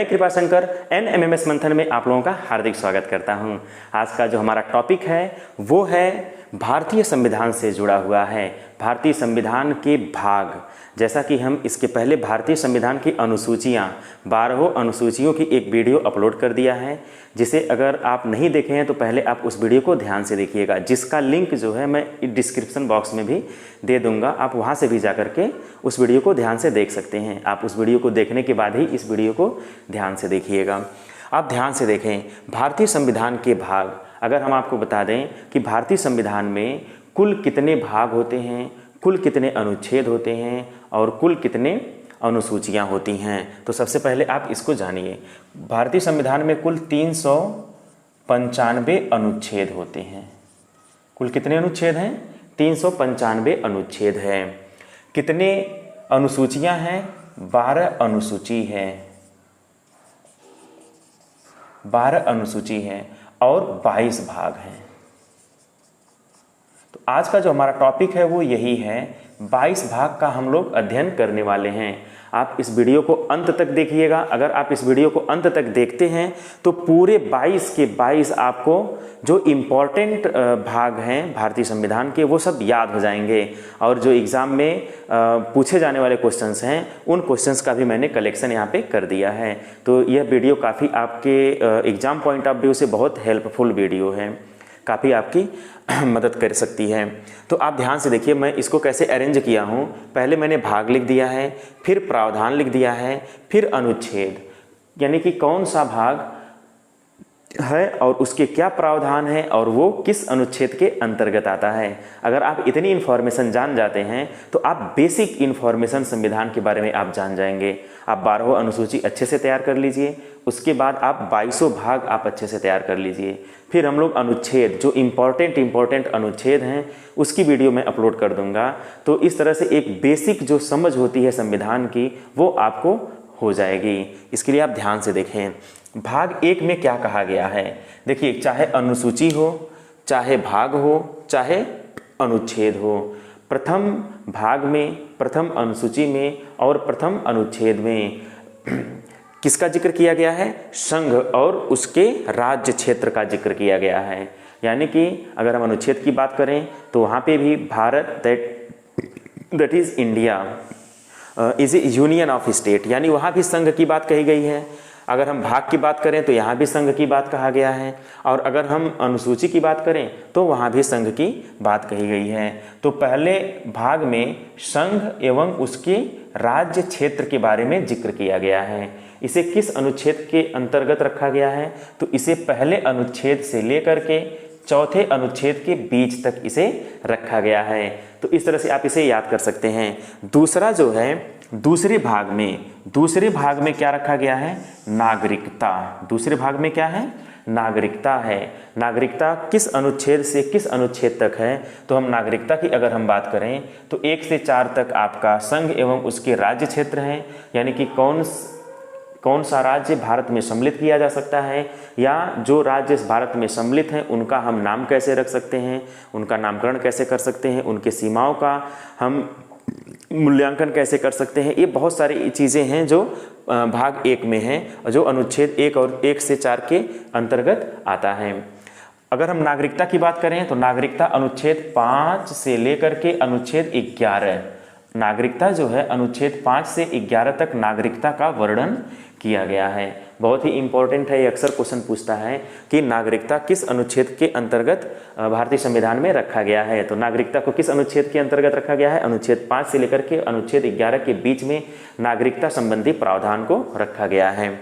मैं कृपाशंकर NMMS मंथन में आप लोगों का हार्दिक स्वागत करता हूं। आज का जो हमारा टॉपिक है वो है भारतीय संविधान से जुड़ा हुआ है, भारतीय संविधान के भाग। जैसा कि हम इसके पहले भारतीय संविधान की अनुसूचियाँ 12 अनुसूचियों की एक वीडियो अपलोड कर दिया है, जिसे अगर आप नहीं देखे हैं तो पहले आप उस वीडियो को ध्यान से देखिएगा, जिसका लिंक जो है मैं डिस्क्रिप्शन बॉक्स में भी दे दूंगा। आप वहां से भी जा करके उस वीडियो को ध्यान से देख सकते हैं। आप उस वीडियो को देखने के बाद ही इस वीडियो को ध्यान से देखिएगा। आप ध्यान से देखें भारतीय संविधान के भाग। अगर हम आपको बता दें कि भारतीय संविधान में कुल कितने भाग होते हैं, कुल कितने अनुच्छेद होते हैं और कुल कितने अनुसूचियां होती हैं, तो सबसे पहले आप इसको जानिए। भारतीय संविधान में कुल 395 अनुच्छेद होते हैं। कुल कितने अनुच्छेद हैं? 395 अनुच्छेद हैं। कितने अनुसूचियां हैं? 12 अनुसूची है, 12 अनुसूची है और 22 भाग हैं। तो आज का जो हमारा टॉपिक है वो यही है, 22 भाग का हम लोग अध्ययन करने वाले हैं। आप इस वीडियो को अंत तक देखिएगा। अगर आप इस वीडियो को अंत तक देखते हैं तो पूरे 22 के 22 आपको जो इम्पोर्टेंट भाग हैं भारतीय संविधान के वो सब याद हो जाएंगे, और जो एग्ज़ाम में पूछे जाने वाले क्वेश्चंस हैं उन क्वेश्चंस का भी मैंने कलेक्शन यहाँ पे कर दिया है। तो यह वीडियो काफ़ी आपके एग्ज़ाम पॉइंट ऑफ व्यू से बहुत हेल्पफुल वीडियो है, काफ़ी आपकी मदद कर सकती है। तो आप ध्यान से देखिए मैं इसको कैसे अरेंज किया हूँ। पहले मैंने भाग लिख दिया है, फिर प्रावधान लिख दिया है, फिर अनुच्छेद, यानी कि कौन सा भाग है और उसके क्या प्रावधान है और वो किस अनुच्छेद के अंतर्गत आता है। अगर आप इतनी इन्फॉर्मेशन जान जाते हैं तो आप बेसिक इन्फॉर्मेशन संविधान के बारे में आप जान जाएंगे। आप 12 अनुसूची अच्छे से तैयार कर लीजिए, उसके बाद आप 22 भाग आप अच्छे से तैयार कर लीजिए। फिर हम लोग अनुच्छेद, जो इम्पोर्टेंट अनुच्छेद हैं उसकी वीडियो मैं अपलोड कर दूंगा। तो इस तरह से एक बेसिक जो समझ होती है संविधान की वो आपको हो जाएगी। इसके लिए आप ध्यान से देखें भाग 1 में क्या कहा गया है। देखिए, चाहे अनुसूची हो, चाहे भाग हो, चाहे अनुच्छेद हो, प्रथम भाग में, प्रथम अनुसूची में और प्रथम अनुच्छेद में किसका जिक्र किया गया है? संघ और उसके राज्य क्षेत्र का जिक्र किया गया है। यानी कि अगर हम अनुच्छेद की बात करें तो वहाँ पे भी Bharat that is India is A union of state, यानी वहाँ भी संघ की बात कही गई है। अगर हम भाग की बात करें तो यहाँ भी संघ की बात कहा गया है, और अगर हम अनुसूची की बात करें तो वहाँ भी संघ की बात कही गई है। तो पहले भाग में संघ एवं उसके राज्य क्षेत्र के बारे में जिक्र किया गया है। इसे किस अनुच्छेद के अंतर्गत रखा गया है? तो इसे पहले अनुच्छेद से लेकर के चौथे अनुच्छेद के बीच तक इसे रखा गया है। तो इस तरह से आप इसे याद कर सकते हैं। दूसरा जो है, दूसरे भाग में क्या रखा गया है? नागरिकता। दूसरे भाग में क्या है? नागरिकता है। नागरिकता किस अनुच्छेद से किस अनुच्छेद तक है? तो हम नागरिकता की अगर हम बात करें तो 1 से 4 तक आपका संघ एवं उसके राज्य क्षेत्र हैं, यानी कि कौन सा राज्य भारत में सम्मिलित किया जा सकता है, या जो राज्य भारत में सम्मिलित हैं उनका हम नाम कैसे रख सकते हैं, उनका नामकरण कैसे कर सकते हैं, उनके सीमाओं का हम मूल्यांकन कैसे कर सकते हैं। ये बहुत सारी चीज़ें हैं जो भाग 1 में हैं, जो अनुच्छेद 1 और 1 से 4 के अंतर्गत आता है। अगर हम नागरिकता की बात करें तो नागरिकता अनुच्छेद 5 से लेकर के अनुच्छेद 11, नागरिकता जो है अनुच्छेद 5 से 11 तक नागरिकता का वर्णन किया गया है। बहुत ही इंपॉर्टेंट है, ये अक्सर क्वेश्चन पूछता है कि नागरिकता किस अनुच्छेद के अंतर्गत भारतीय संविधान में रखा गया है। तो नागरिकता को किस अनुच्छेद के अंतर्गत रखा गया है? अनुच्छेद 5 से लेकर के अनुच्छेद 11 के बीच में नागरिकता संबंधी प्रावधान को रखा गया है।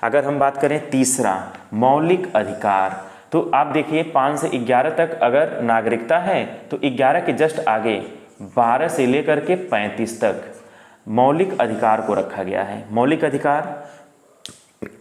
अगर हम बात करें तीसरा, मौलिक अधिकार, तो आप देखिए 5 से 11 तक अगर नागरिकता है तो 11 के जस्ट आगे 12 से लेकर के 35 तक मौलिक अधिकार को रखा गया है। मौलिक अधिकार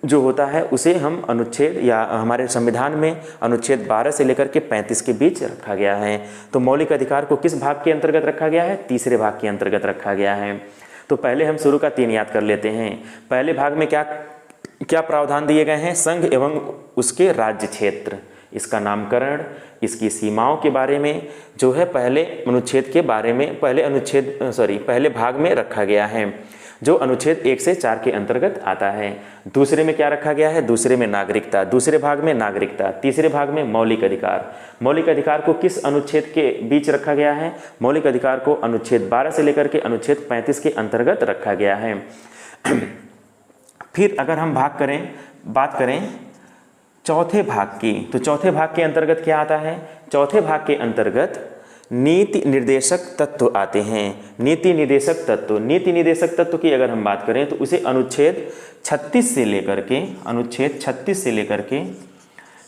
जो होता है उसे हम अनुच्छेद, या हमारे संविधान में अनुच्छेद 12 से लेकर के 35 के बीच रखा गया है। तो मौलिक अधिकार को किस भाग के अंतर्गत रखा गया है? तीसरे भाग के अंतर्गत रखा गया है। तो पहले हम शुरू का 3 याद कर लेते हैं। पहले भाग में क्या प्रावधान दिए गए हैं? संघ एवं उसके राज्य क्षेत्र, इसका नामकरण, इसकी सीमाओं के बारे में जो है पहले अनुच्छेद के बारे में पहले भाग में रखा गया है। जो अनुच्छेद 1 से 4 के अंतर्गत आता है। दूसरे में क्या रखा गया है, दूसरे में नागरिकता, दूसरे भाग में नागरिकता, तीसरे भाग में मौलिक अधिकार। मौलिक अधिकार को किस अनुच्छेद के बीच रखा गया है, मौलिक अधिकार को अनुच्छेद 12 से लेकर के अनुच्छेद 35 के अंतर्गत रखा गया है। फिर अगर हम बात करें चौथे भाग की, तो चौथे भाग के अंतर्गत क्या आता है, चौथे भाग के अंतर्गत नीति निर्देशक तत्व आते हैं। नीति निर्देशक तत्व की अगर हम बात करें तो उसे अनुच्छेद 36 से लेकर के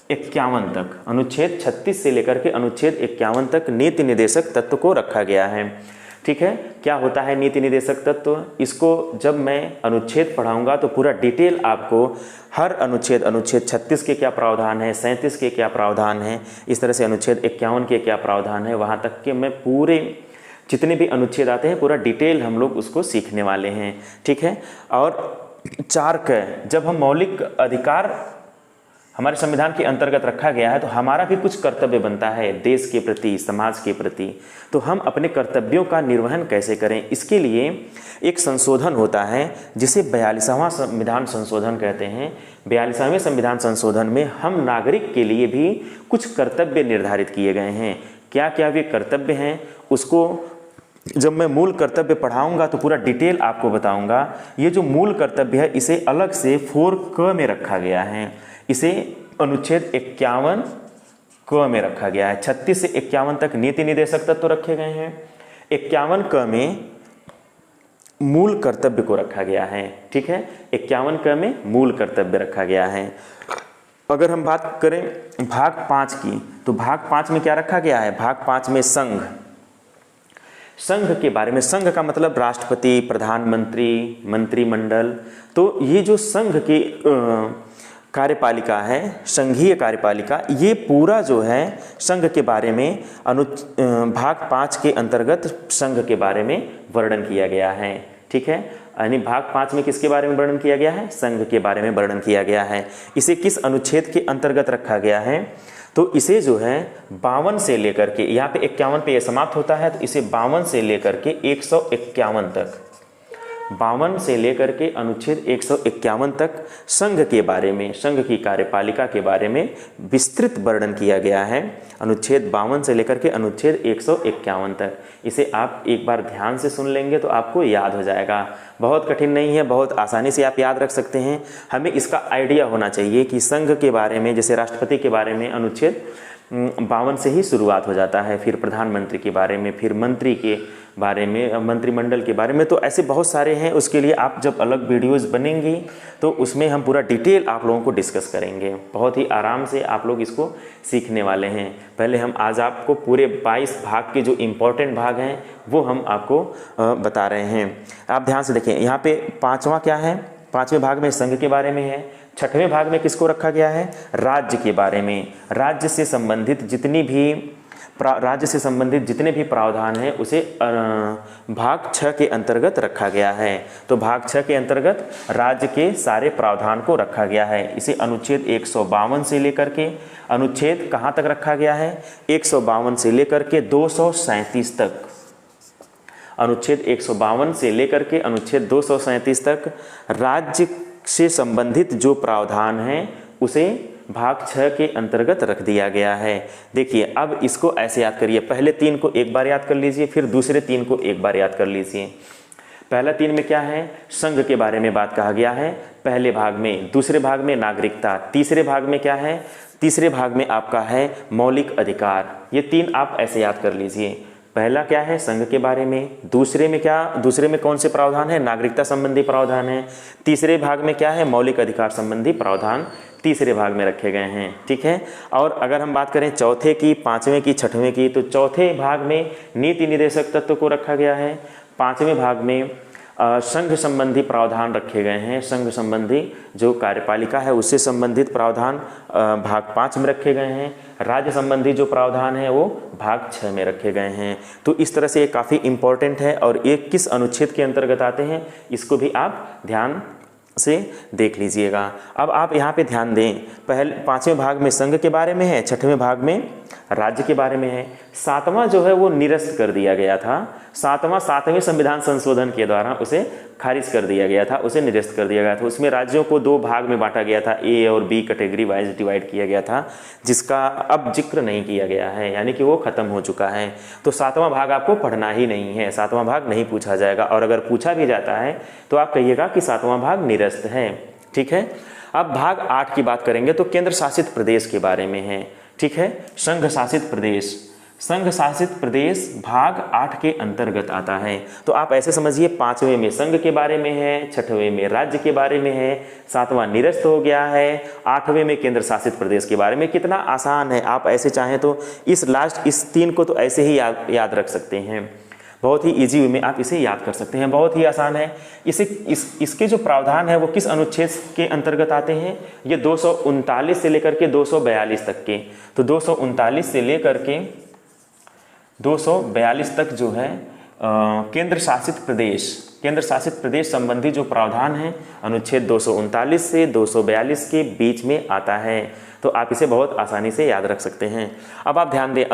51 तक, अनुच्छेद 36 से लेकर के अनुच्छेद 51 तक नीति निर्देशक तत्व को रखा गया है। ठीक है, क्या होता है नीति निर्देशक तत्व, इसको जब मैं अनुच्छेद पढ़ाऊंगा तो पूरा डिटेल आपको हर अनुच्छेद 36 के क्या प्रावधान है, 37 के क्या प्रावधान है, इस तरह से अनुच्छेद 51 के क्या प्रावधान है, वहाँ तक के मैं पूरे जितने भी अनुच्छेद आते हैं पूरा डिटेल हम लोग उसको सीखने वाले हैं। ठीक है, और 4 का जब हम मौलिक अधिकार हमारे संविधान के अंतर्गत रखा गया है तो हमारा भी कुछ कर्तव्य बनता है देश के प्रति, समाज के प्रति, तो हम अपने कर्तव्यों का निर्वहन कैसे करें, इसके लिए एक संशोधन होता है जिसे 42वां संविधान संशोधन कहते हैं। 42वें संविधान संशोधन में हम नागरिक के लिए भी कुछ कर्तव्य निर्धारित किए गए हैं। क्या क्या वे कर्तव्य हैं, उसको जब मैं मूल कर्तव्य पढ़ाऊंगा तो पूरा डिटेल आपको बताऊंगा। ये जो मूल कर्तव्य है इसे अलग से 4 में रखा गया है, इसे अनुच्छेद 51 में रखा गया है। 36 से 51 तक नीति निर्देशक तत्व रखे गए हैं, 51 में मूल कर्तव्य को रखा गया है। ठीक है, 51 में मूल कर्तव्य रखा गया है। अगर हम बात करें भाग 5 की, तो भाग 5 में क्या रखा गया है, भाग 5 में संघ के बारे में। संघ का मतलब राष्ट्रपति, प्रधानमंत्री, मंत्रिमंडल। तो ये जो संघ की कार्यपालिका है, संघीय कार्यपालिका, ये पूरा जो है संघ के बारे में भाग 5 के अंतर्गत संघ के बारे में वर्णन किया गया है। ठीक है, यानी भाग 5 में किसके बारे में वर्णन किया गया है, संघ के बारे में वर्णन किया गया है। इसे किस अनुच्छेद के अंतर्गत रखा गया है, तो इसे जो है 52 से लेकर के, यहाँ पे 51 पे ये समाप्त होता है, तो इसे 52 से लेकर के 151 तक, 52 से लेकर के अनुच्छेद 151 तक संघ के बारे में, संघ की कार्यपालिका के बारे में विस्तृत वर्णन किया गया है। अनुच्छेद 52 से लेकर के अनुच्छेद 151 तक। इसे आप एक बार ध्यान से सुन लेंगे तो आपको याद हो जाएगा। बहुत कठिन नहीं है, बहुत आसानी से आप याद रख सकते हैं। हमें इसका आइडिया होना चाहिए कि संघ के बारे में, जैसे राष्ट्रपति के बारे में अनुच्छेद 52 से ही शुरुआत हो जाता है, फिर प्रधानमंत्री के बारे में, फिर मंत्री के बारे में, मंत्रिमंडल के बारे में, तो ऐसे बहुत सारे हैं। उसके लिए आप जब अलग वीडियोस बनेंगी तो उसमें हम पूरा डिटेल आप लोगों को डिस्कस करेंगे। बहुत ही आराम से आप लोग इसको सीखने वाले हैं। पहले हम आज आपको पूरे 22 भाग के जो इम्पोर्टेंट भाग हैं वो हम आपको बता रहे हैं। आप ध्यान से देखें, यहाँ पे 5वां क्या है, 5वें भाग में संघ के बारे में है। 6वें भाग में किसको रखा गया है, राज्य के बारे में। राज्य से संबंधित जितने भी प्रावधान हैं उसे भाग 6 के अंतर्गत रखा गया है। तो भाग 6 के अंतर्गत राज्य के सारे प्रावधान को रखा गया है। इसे अनुच्छेद 152 से लेकर के अनुच्छेद कहाँ तक रखा गया है, 152 से लेकर के 237 तक। अनुच्छेद 152 से लेकर के अनुच्छेद 237 तक राज्य से संबंधित जो प्रावधान हैं उसे भाग 6 के अंतर्गत रख दिया गया है। देखिए, अब इसको ऐसे याद करिए, पहले 3 को एक बार याद कर लीजिए, फिर दूसरे 3 को एक बार याद कर लीजिए। पहला 3 में क्या है, संघ के बारे में बात कहा गया है पहले भाग में। दूसरे भाग में नागरिकता। तीसरे भाग में क्या है, तीसरे भाग में आपका है मौलिक अधिकार। ये 3 आप ऐसे याद कर लीजिए। पहला क्या है, संघ के बारे में। दूसरे में क्या, दूसरे में कौन से प्रावधान है, नागरिकता संबंधी प्रावधान है। तीसरे भाग में क्या है, मौलिक अधिकार संबंधी प्रावधान तीसरे भाग में रखे गए हैं। ठीक है, और अगर हम बात करें चौथे की, 5वें की, 6वें की, तो चौथे भाग में नीति निर्देशक तत्व को रखा गया है। 5वें भाग में संघ संबंधी प्रावधान रखे गए हैं। संघ संबंधी जो कार्यपालिका है उससे संबंधित प्रावधान भाग 5 में रखे गए हैं। राज्य संबंधी जो प्रावधान है वो भाग 6 में रखे गए हैं। तो इस तरह से ये काफ़ी इम्पोर्टेंट है और ये किस अनुच्छेद के अंतर्गत आते हैं इसको भी आप ध्यान से देख लीजिएगा। अब आप यहाँ पे ध्यान दें, पहले 5वें भाग में संघ के बारे में है, 6वें भाग में राज्य के बारे में है, 7वां जो है वो निरस्त कर दिया गया था। 7वें संविधान संशोधन के द्वारा उसे खारिज कर दिया गया था, उसे निरस्त कर दिया गया था। उसमें राज्यों को 2 भाग में बांटा गया था, ए और बी कैटेगरी वाइज डिवाइड किया गया था, जिसका अब जिक्र नहीं किया गया है, यानी कि वो खत्म हो चुका है। तो 7वां भाग आपको पढ़ना ही नहीं है, 7वां भाग नहीं पूछा जाएगा, और अगर पूछा भी जाता है तो आप कहिएगा कि 7वां भाग निरस्त है। ठीक है, अब भाग 8 की बात करेंगे तो केंद्र शासित प्रदेश के बारे में है। ठीक है, संघ शासित प्रदेश, संघ शासित प्रदेश भाग 8 के अंतर्गत आता है। तो आप ऐसे समझिए, 5वें में संघ के बारे में है, 6वें में राज्य के बारे में है, 7वां निरस्त हो गया है, 8वें में केंद्र शासित प्रदेश के बारे में। कितना आसान है, आप ऐसे चाहें तो इस 3 को तो ऐसे ही याद रख सकते हैं, बहुत ही इजी वे में आप इसे याद कर सकते हैं, बहुत ही आसान है। इसके जो प्रावधान है वो किस अनुच्छेद के अंतर्गत आते हैं? ये 239 से लेकर के 242 तक के। तो 239 से लेकर के 242 तक जो है केंद्र शासित प्रदेश संबंधी जो प्रावधान है अनुच्छेद 239 से 242 के बीच में आता है। तो आप इसे बहुत आसानी से याद रख सकते हैं। अब आप ध्यान दें,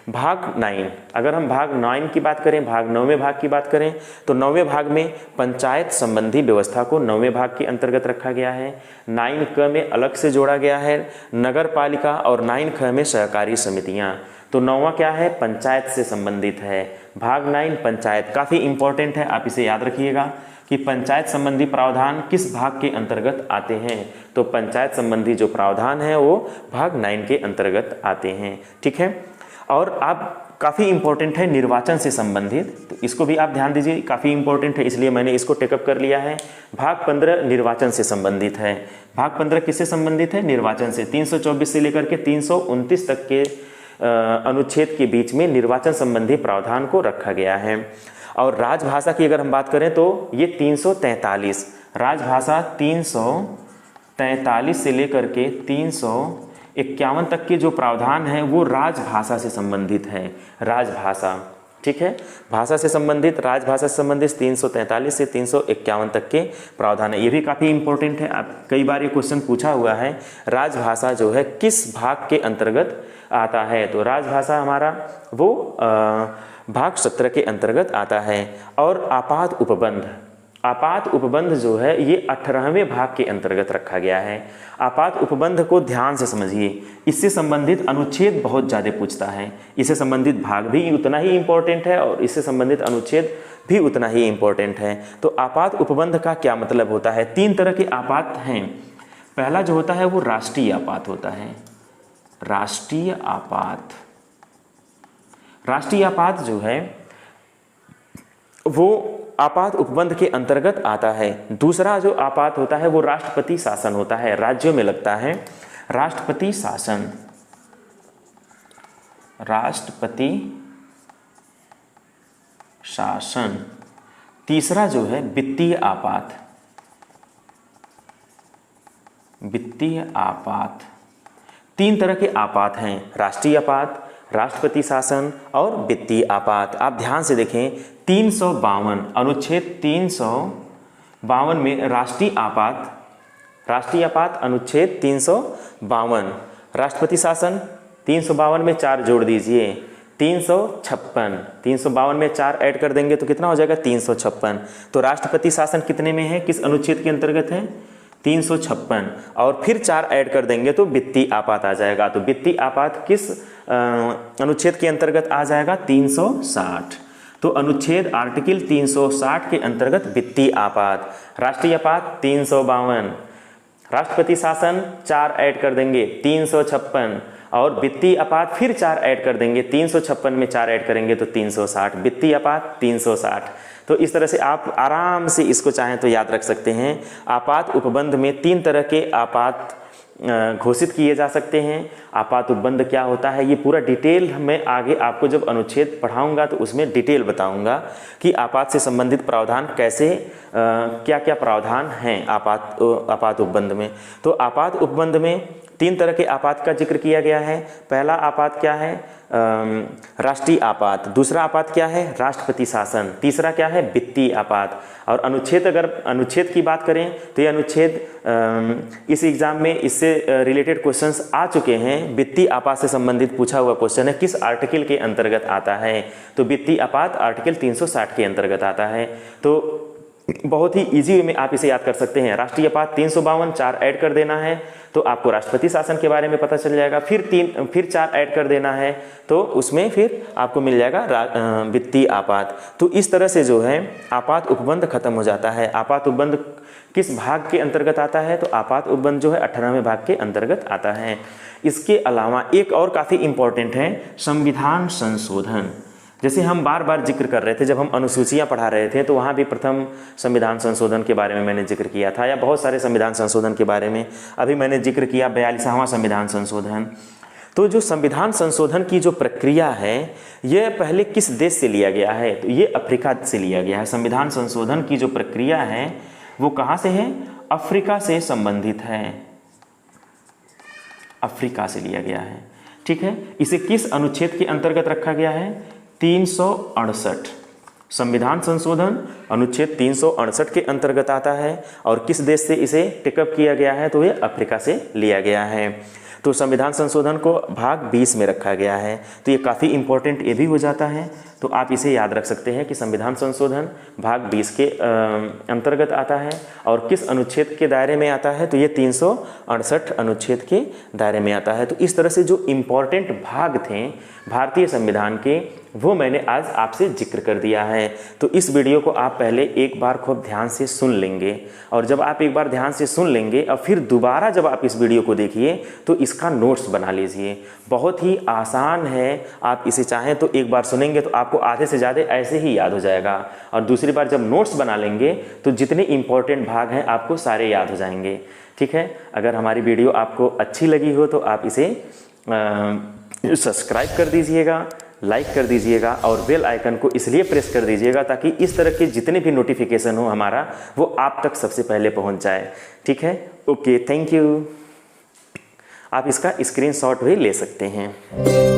भाग 9, अगर हम भाग 9 की बात करें, भाग 9वें भाग की बात करें, तो 9वें भाग में पंचायत संबंधी व्यवस्था को 9वें भाग के अंतर्गत रखा गया है। 9क में अलग से जोड़ा गया है नगर पालिका, और 9ख में सहकारी समितियां। तो 9वां क्या है? पंचायत से संबंधित है। भाग 9 पंचायत, काफ़ी इंपॉर्टेंट है, आप इसे याद रखिएगा कि पंचायत संबंधी प्रावधान किस भाग के अंतर्गत आते हैं। तो पंचायत संबंधी जो प्रावधान है वो भाग 9 के अंतर्गत आते हैं। ठीक है, और आप काफ़ी इंपॉर्टेंट है निर्वाचन से संबंधित, तो इसको भी आप ध्यान दीजिए, काफ़ी इंपॉर्टेंट है, इसलिए मैंने इसको टेकअप कर लिया है। भाग 15 निर्वाचन से संबंधित है। भाग 15 किससे संबंधित है? निर्वाचन से। 324 से लेकर के 329 तक के अनुच्छेद के बीच में निर्वाचन संबंधी प्रावधान को रखा गया है। और राजभाषा की अगर हम बात करें तो ये 343, राजभाषा 343 से लेकर के 351 तक के जो प्रावधान है वो राजभाषा से संबंधित है। राजभाषा, ठीक है, भाषा से संबंधित, राजभाषा से संबंधित 343 से 351 तक के प्रावधान है। ये भी काफ़ी इंपॉर्टेंट है, आप कई बार ये क्वेश्चन पूछा हुआ है, राजभाषा जो है किस भाग के अंतर्गत आता है? तो राजभाषा हमारा वो भाग 17 के अंतर्गत आता है। और आपात उपबंध जो है ये 18वें भाग के अंतर्गत रखा गया है। आपात उपबंध को ध्यान से समझिए, इससे संबंधित अनुच्छेद बहुत ज़्यादा पूछता है, इससे संबंधित भाग भी उतना ही इम्पोर्टेंट है और इससे संबंधित अनुच्छेद भी उतना ही इम्पोर्टेंट है। तो आपात उपबंध का क्या मतलब होता है? 3 तरह के आपात हैं। पहला जो होता है वो राष्ट्रीय आपात होता है। राष्ट्रीय आपात जो है वो आपात उपबंध के अंतर्गत आता है। दूसरा जो आपात होता है वो राष्ट्रपति शासन होता है, राज्यों में लगता है राष्ट्रपति शासन। तीसरा जो है वित्तीय आपात। 3 तरह के आपात हैं, राष्ट्रीय आपात, राष्ट्रपति शासन और वित्तीय आपात। आप ध्यान से देखें, 352 अनुच्छेद 352 में राष्ट्रीय आपात अनुच्छेद 352, राष्ट्रपति शासन 352 में 4 जोड़ दीजिए 356, 352 में 4 ऐड कर देंगे तो कितना हो जाएगा? 356। तो राष्ट्रपति शासन कितने में है, किस अनुच्छेद के अंतर्गत है? 356, और फिर 4 ऐड कर देंगे तो वित्तीय आपात आ जाएगा। तो वित्तीय आपात किस अनुच्छेद के अंतर्गत आ जाएगा? 360। तो अनुच्छेद आर्टिकल 360 के अंतर्गत वित्तीय आपात। राष्ट्रीय आपात 352, राष्ट्रपति शासन 4 ऐड कर देंगे 356, और वित्तीय आपात फिर 4 ऐड कर देंगे, 356 में 4 ऐड करेंगे तो 360, वित्तीय आपात 360। तो इस तरह से आप आराम से इसको चाहें तो याद रख सकते हैं। आपात उपबंध में 3 तरह के आपात घोषित किए जा सकते हैं। आपात उपबंध क्या होता है ये पूरा डिटेल मैं आगे आपको जब अनुच्छेद पढ़ाऊंगा तो उसमें डिटेल बताऊंगा कि आपात से संबंधित प्रावधान कैसे क्या क्या प्रावधान हैं आपात उपबंध में। तो आपात उपबंध में तीन तरह के आपात का जिक्र किया गया है। पहला आपात क्या है? राष्ट्रीय आपात। दूसरा आपात क्या है? राष्ट्रपति शासन। तीसरा क्या है? वित्तीय आपात। और अनुच्छेद, अगर अनुच्छेद की बात करें तो ये अनुच्छेद इस एग्जाम में इससे रिलेटेड क्वेश्चंस आ चुके हैं। वित्तीय आपात से संबंधित पूछा हुआ क्वेश्चन है, किस आर्टिकल के अंतर्गत आता है? तो वित्तीय आपात आर्टिकल 360 के अंतर्गत आता है। तो बहुत ही इजी वे में आप इसे याद कर सकते हैं। राष्ट्रीय आपात 352, 4 ऐड कर देना है तो आपको राष्ट्रपति शासन के बारे में पता चल जाएगा। फिर 4 ऐड कर देना है तो उसमें फिर आपको मिल जाएगा वित्तीय आपात। तो इस तरह से जो है आपात उपबंध खत्म हो जाता है। आपात उपबंध किस भाग के अंतर्गत आता है? तो आपात उपबंध जो है 18वें भाग के अंतर्गत आता है। इसके अलावा एक और काफ़ी इंपॉर्टेंट है, संविधान संशोधन। जैसे हम बार बार जिक्र कर रहे थे, जब हम अनुसूचियां पढ़ा रहे थे तो वहाँ भी प्रथम संविधान संशोधन के बारे में मैंने जिक्र किया था, या बहुत सारे संविधान संशोधन के बारे में अभी मैंने जिक्र किया 42वां संविधान संशोधन। तो जो संविधान संशोधन की जो प्रक्रिया है ये पहले किस देश से लिया गया है? तो ये अफ्रीका से लिया गया है। संविधान संशोधन की जो प्रक्रिया है वो कहाँ से है? अफ्रीका से संबंधित है, अफ्रीका से लिया गया है। ठीक है, इसे किस अनुच्छेद के अंतर्गत रखा गया है? 368। संविधान संशोधन अनुच्छेद 368 के अंतर्गत आता है। और किस देश से इसे टेकअप किया गया है? तो ये अफ्रीका से लिया गया है। तो संविधान संशोधन को भाग 20 में रखा गया है। तो ये काफ़ी इंपॉर्टेंट ये भी हो जाता है। तो आप इसे याद रख सकते हैं कि संविधान संशोधन भाग 20 के अंतर्गत आता है। और किस अनुच्छेद के दायरे में आता है? तो ये 368 अनुच्छेद के दायरे में आता है। तो इस तरह से जो इम्पॉर्टेंट भाग थे भारतीय संविधान के वो मैंने आज आपसे जिक्र कर दिया है। तो इस वीडियो को आप पहले एक बार खूब ध्यान से सुन लेंगे, और जब आप एक बार ध्यान से सुन लेंगे और फिर दोबारा जब आप इस वीडियो को देखिए तो इसका नोट्स बना लीजिए। बहुत ही आसान है, आप इसे चाहें तो एक बार सुनेंगे तो आपको आधे से ज़्यादा ऐसे ही याद हो जाएगा, और दूसरी बार जब नोट्स बना लेंगे तो जितने इंपॉर्टेंट भाग हैं आपको सारे याद हो जाएंगे। ठीक है, अगर हमारी वीडियो आपको अच्छी लगी हो तो आप इसे सब्सक्राइब कर दीजिएगा, लाइक कर दीजिएगा, और बेल आइकन को इसलिए प्रेस कर दीजिएगा ताकि इस तरह के जितने भी नोटिफिकेशन हो हमारा वो आप तक सबसे पहले पहुंच जाए। ठीक है, ओके, थैंक यू। आप इसका स्क्रीनशॉट भी ले सकते हैं।